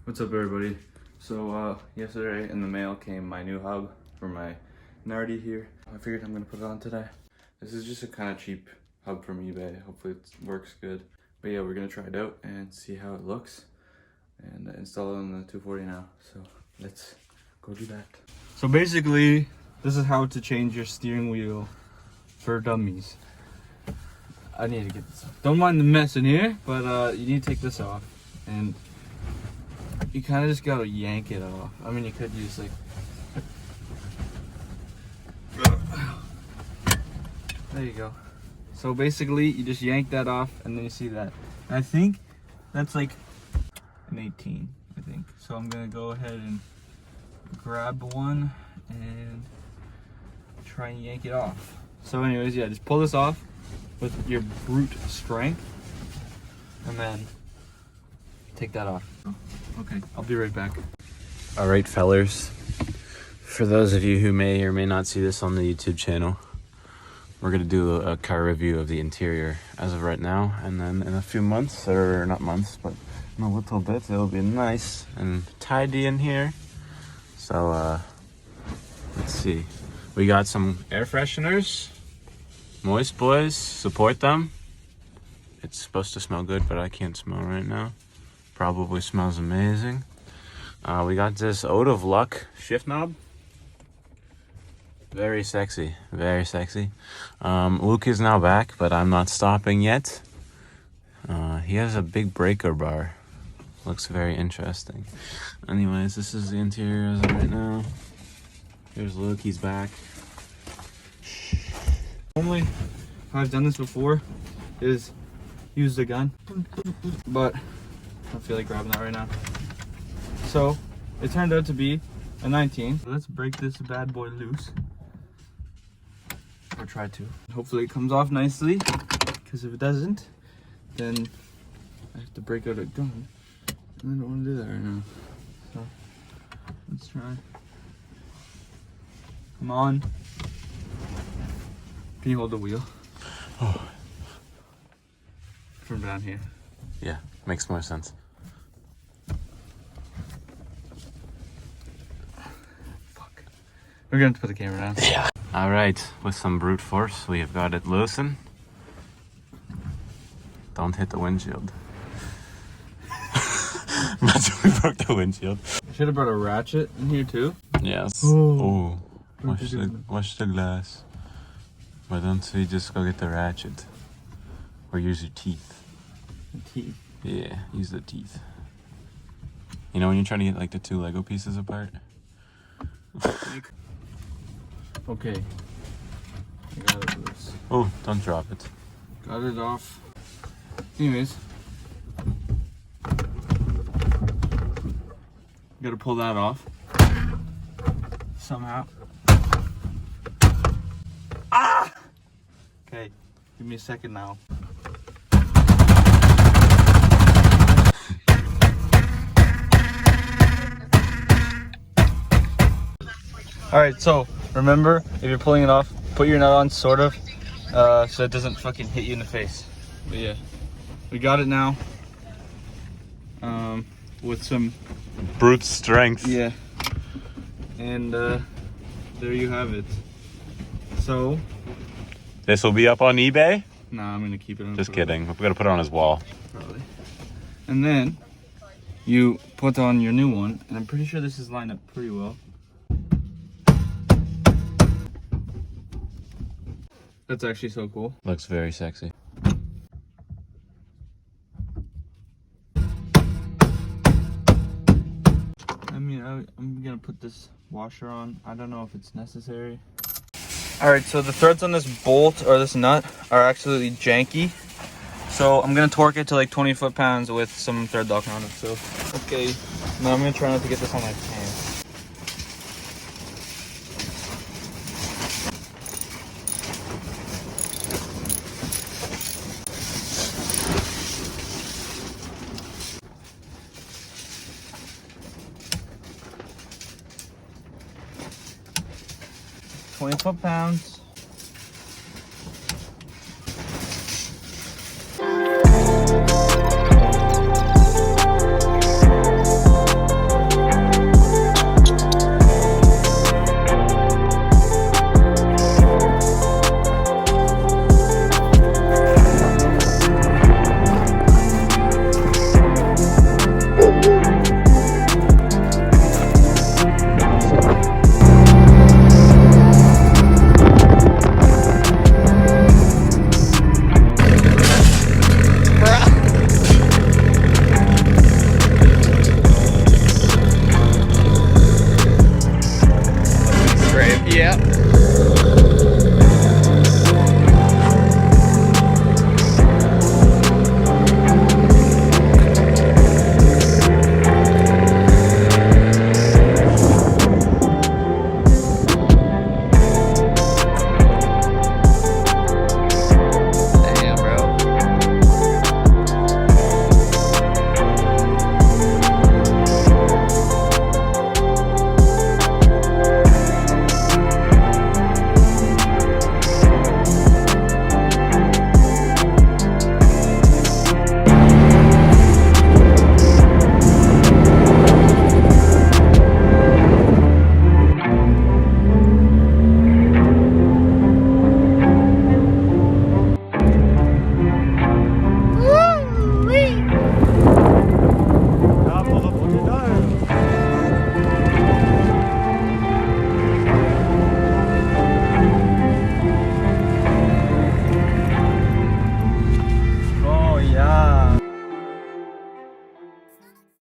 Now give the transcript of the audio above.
What's up, everybody? So yesterday in the mail came my new hub for my Nardi here. I figured I'm gonna put it on today. This is just a kind of cheap hub from eBay. Hopefully it works good. But yeah, we're gonna try it out and see how it looks and install it on the 240 now. So let's go do that. So basically, this is how to change your steering wheel for dummies. I need to get this off. Don't mind the mess in here, but you need to take this off. And you kind of just gotta yank it off. I mean, you could use like... There you go. So basically, you just yank that off and then you see that. And I think that's like an 18, I think. So I'm gonna go ahead and grab one and try and yank it off. So anyways, yeah, just pull this off with your brute strength and then take that off. Okay, I'll be right back. All right, fellers. For those of you who may or may not see this on the YouTube channel, we're gonna do a car review of the interior as of right now, and then in a few months, or not months, but in a little bit, it'll be nice and tidy in here. So let's see. We got some air fresheners. Moist boys, support them. It's supposed to smell good, but I can't smell right now. Probably smells amazing. We got this Ode of Luck shift knob. Very sexy, very sexy. Luke is now back, but I'm not stopping yet. He has a big breaker bar. Looks very interesting. Anyways, this is the interior as of right now. Here's Luke, he's back. Normally, how I've done this before is use the gun, but I don't feel like grabbing that right now. So it turned out to be a 19. Let's break this bad boy loose, or try to. Hopefully it comes off nicely, because if it doesn't, then I have to break out a gun, and I don't want to do that right now. So let's try. Come on. Can you hold the wheel? Oh. From down here. Yeah, makes more sense. Fuck. We're going to put the camera down. Yeah. All right, with some brute force, we have got it loosened. Don't hit the windshield. Imagine we broke the windshield. I should have brought a ratchet in here too. Yes. Oh. Wash the glass. Why don't we just go get the ratchet? Or use your teeth. The teeth. Yeah, use the teeth. You know when you're trying to get like the two Lego pieces apart? Okay. I got it loose. Oh, don't drop it. Got it off. Anyways. Gotta pull that off. Somehow. Ah! Okay, give me a second now. Alright, so remember, if you're pulling it off, put your nut on sort of, so it doesn't fucking hit you in the face. But yeah, we got it now. With some Brute strength. yeah. And there you have it. So This will be up on eBay? nah, I'm gonna keep it on. Just kidding. We're gonna put it on his wall. Probably. And then you put on your new one, and I'm pretty sure this is lined up pretty well. That's actually so cool. Looks very sexy. I mean, I'm gonna put this washer on. I don't know if it's necessary. Alright, so the threads on this bolt or this nut are absolutely janky. So I'm gonna torque it to like 20 foot-pounds with some thread lock on it. So, okay. Now I'm gonna try not to get this on my pants. $20 foot-pounds.